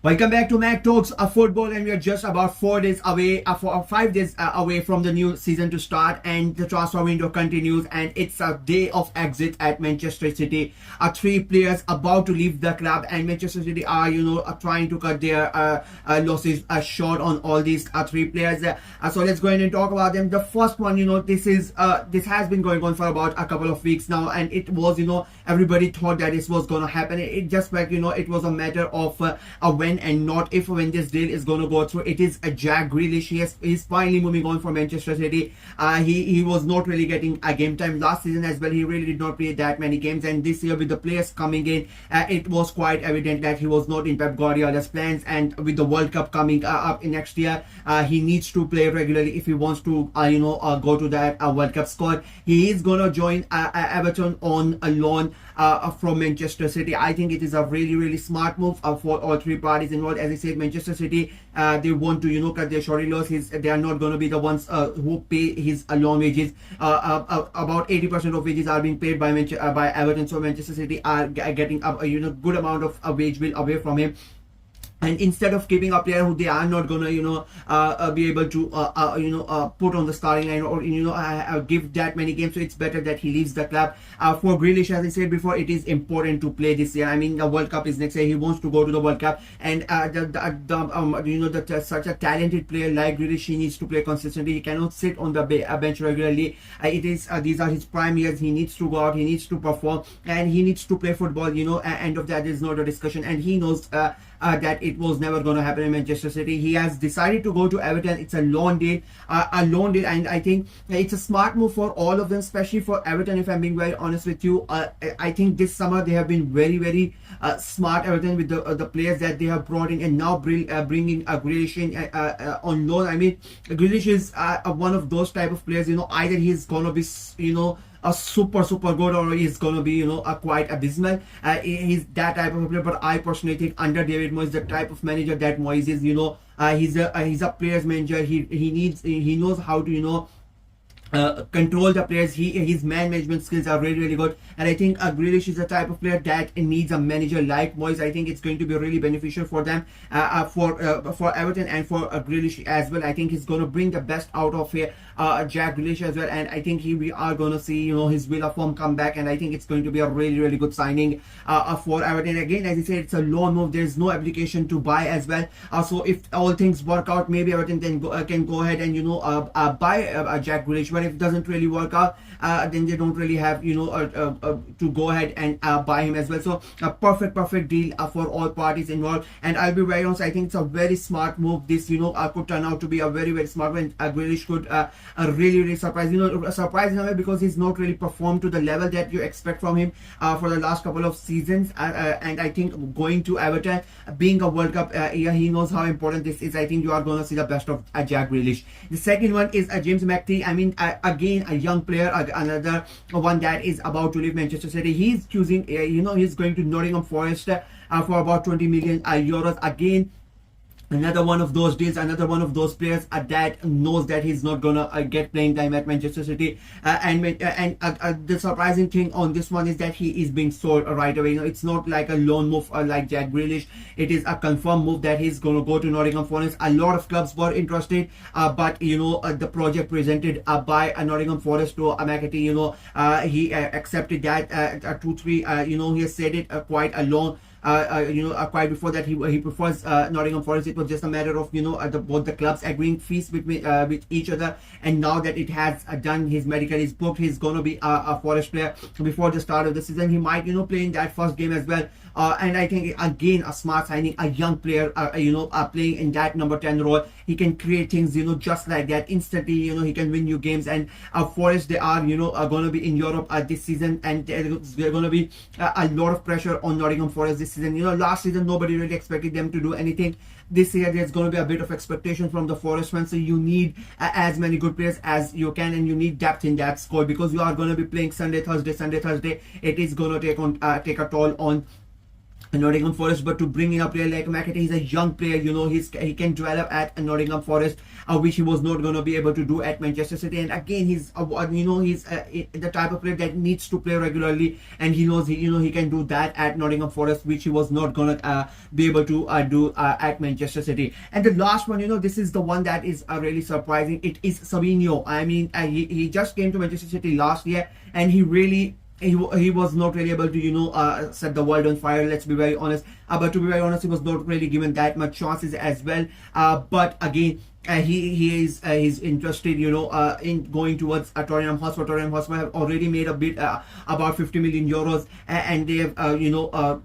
Welcome back to Mac Talks Football, and we are just about 4 days away, 5 days away from the new season to start, and the transfer window continues, and it's a day of exit at Manchester City. 3 players about to leave the club, and Manchester City are, trying to cut their losses short on all these 3 players. So let's go ahead and talk about them. The first one, this has been going on for about a couple of weeks now, and it was, everybody thought that this was going to happen. It just like, it was a matter of when and not if when this deal is going to go through. It is Jack Grealish. He's finally moving on from Manchester City. He was not really getting a game time last season as well. He really did not play that many games, and this year with the players coming in, it was quite evident that he was not in Pep Guardiola's plans. And with the World Cup coming up in next year, he needs to play regularly if he wants to go to that World Cup squad. He is going to join Everton on a loan from Manchester City. I think it is a really smart move for all 3 parties involved. As I said, Manchester City, they want to cut their shorty loss. They are not going to be the ones who pay his loan wages. About 80% of wages are being paid by Everton, so Manchester City are getting a good amount of wage bill away from him. And instead of keeping a player who they are not gonna be able to put on the starting line or give that many games, so it's better that he leaves the club. For Grealish, as I said before, it is important to play this year. I mean, the World Cup is next year. He wants to go to the World Cup, and such a talented player like Grealish, he needs to play consistently. He cannot sit on the bench regularly. These are his prime years. He needs to go out. He needs to perform, and he needs to play football. End of that is not a discussion, and he knows that it was never going to happen in Manchester City. He has decided to go to Everton. It's a loan deal, and I think it's a smart move for all of them, especially for Everton. If I'm being very honest with you, I think this summer they have been very smart, Everton, with the players that they have brought in, and now bringing Grealish in on loan. I mean, Grealish is one of those type of players. Either he's gonna be a super good, or he's gonna be quite abysmal. He's that type of player. But I personally think under David Moyes, the type of manager that Moyes is, he's a players manager. He knows how to control the players. His man management skills are really good, and I think Grealish is the type of player that needs a manager like Moyes. I think it's going to be really beneficial for them, for Everton, and for Grealish as well. I think he's going to bring the best out of Jack Grealish as well, and I think we are going to see his Villa form come back, and I think it's going to be a really good signing for Everton. Again, as I said, it's a loan move. There's no obligation to buy as well. So if all things work out, maybe Everton can go ahead and buy Jack Grealish. But if it doesn't really work out, then they don't really have to go ahead and buy him as well. So a perfect deal for all parties involved. And I'll be very honest, I think it's a very smart move. This could turn out to be a very smart one. Grealish could really surprise in a way, because he's not really performed to the level that you expect from him for the last couple of seasons. And I think going to Everton, being a World Cup year, he knows how important this is. I think you are going to see the best of Jack Grealish. The second one is James Mcatee. I mean, again, a young player, another one that is about to leave Manchester City. He's choosing, he's going to Nottingham Forest for about 20 million euros. Again, another one of those deals, another one of those players that knows that he's not gonna get playing time at Manchester City. And the surprising thing on this one is that he is being sold right away. It's not like a loan move like Jack Grealish. It is a confirmed move that he's gonna go to Nottingham Forest. A lot of clubs were interested, but the project presented by Nottingham Forest to Mcatee, he accepted that 2-3. He has said it quite alone. Quite before that, he prefers Nottingham Forest. It was just a matter of both the clubs agreeing fees with each other, and now that it has done, his medical is booked, he's gonna be a Forest player before the start of the season. He might play in that first game as well. And I think again, a smart signing, a young player, playing in that number 10 role. He can create things, just like that instantly. He can win you games. And Forest, they are, going to be in Europe this season, and there's going to be a lot of pressure on Nottingham Forest this season. Last season nobody really expected them to do anything. This year there's going to be a bit of expectation from the Forest fans, so you need as many good players as you can, and you need depth in that squad, because you are going to be playing Sunday, Thursday. It is going to take a toll on Nottingham Forest, but to bring in a player like Mcatee, he's a young player, you know, he can develop at Nottingham Forest, which he was not going to be able to do at Manchester City. And again, he's you know, he's the type of player that needs to play regularly, and he knows you know, he can do that at Nottingham Forest, which he was not going to be able to do at Manchester City. And the last one, you know, this is the one that is really surprising. It is Savinho. I mean, he just came to Manchester City last year, and he really he was not really able to, you know, set the world on fire, let's be very honest. But to be very honest, he was not really given that much chances as well. But again, he's interested, you know, in going towards Tottenham Hotspur. Tottenham Hotspur have already made a bid about 50 million euros, and they have you know,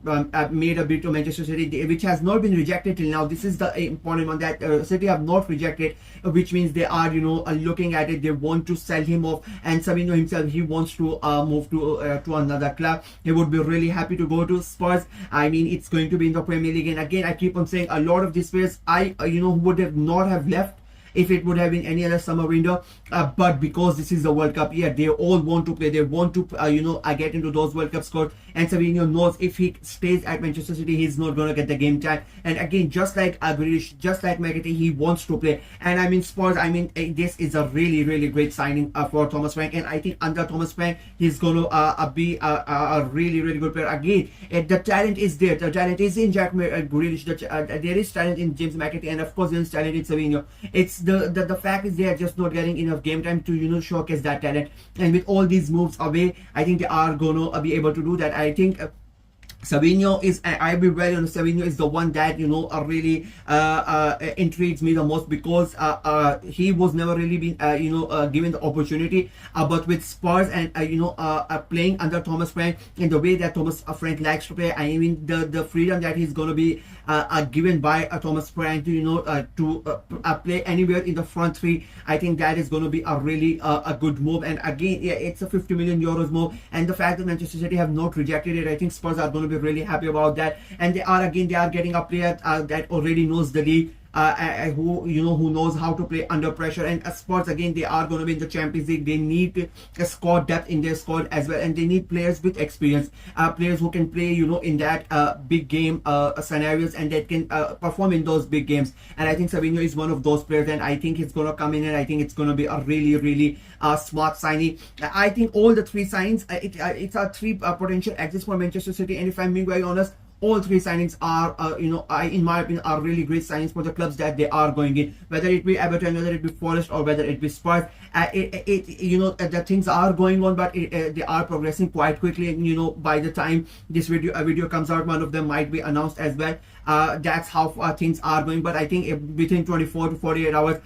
made a bid to Manchester City, which has not been rejected till now. This is the important one, that City have not rejected, which means they are, you know, looking at it. They want to sell him off, and Savinho himself, he wants to move to another club. He would be really happy to go to Spurs. I mean, it's going to be in the Premier League, and again, I keep on saying, a lot of these players you know, would have not have left if it would have been any other summer window, but because this is the World Cup year, they all want to play. They want to you know, get into those World Cup squads, and Savinho knows if he stays at Manchester City, he's not going to get the game time. And again, just like Grealish, just like Mcatee, he wants to play. And I mean, Spurs, I mean, this is a really great signing for Thomas Frank, and I think under Thomas Frank, he's going to be a really good player. Again, the talent is there. The talent is in Jack Grealish. There is talent in James Mcatee, and of course there is talent in Savinho. It's the fact is, they are just not getting enough game time to, you know, showcase that talent. And with all these moves away, I think they are going to be able to do that. I think Savinho is, I'll be very honest, Savinho is the one that, you know, really intrigues me the most, because he was never really been, you know, given the opportunity. But with Spurs and, you know, playing under Thomas Frank in the way that Thomas Frank likes to play, I mean, the freedom that he's going to be given by Thomas Frank to, you know, play anywhere in the front three, I think that is going to be a really a good move. And again, yeah, it's a 50 million euros move, and the fact that Manchester City have not rejected it, I think Spurs are going to be really happy about that. And they are getting a player that already knows the league, who, you know, who knows how to play under pressure. And Spurs, again, they are going to be in the Champions League. They need a squad depth in their squad as well, and they need players with experience, players who can play, you know, in that big game scenarios, and that can perform in those big games. And I think Savinho is one of those players, and I think he's going to come in, and I think it's going to be a really smart signing. I think all the three signings, it's a three potential exits for Manchester City, and if I'm being very honest, all three signings are, you know, in my opinion, are really great signings for the clubs that they are going in. Whether it be Everton, whether it be Forest, or whether it be Spurs, you know, the things are going on, but they are progressing quite quickly. And, you know, by the time this video comes out, one of them might be announced as well. That's how things are going. But I think within 24 to 48 hours,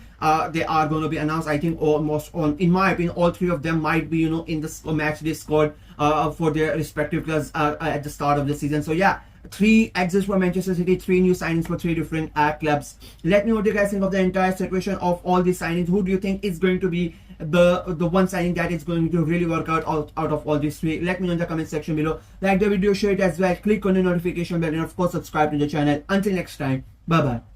they are going to be announced. I think almost in my opinion, all three of them might be, you know, in the match they scored for their respective clubs at the start of the season. So yeah, 3 exits for Manchester City, 3 new signings for 3 different clubs. Let me know what you guys think of the entire situation of all these signings. Who do you think is going to be the one signing that is going to really work out of all these 3? Let me know in the comment section below. Like the video, share it as well, click on the notification bell, and of course subscribe to the channel. Until next time, bye bye.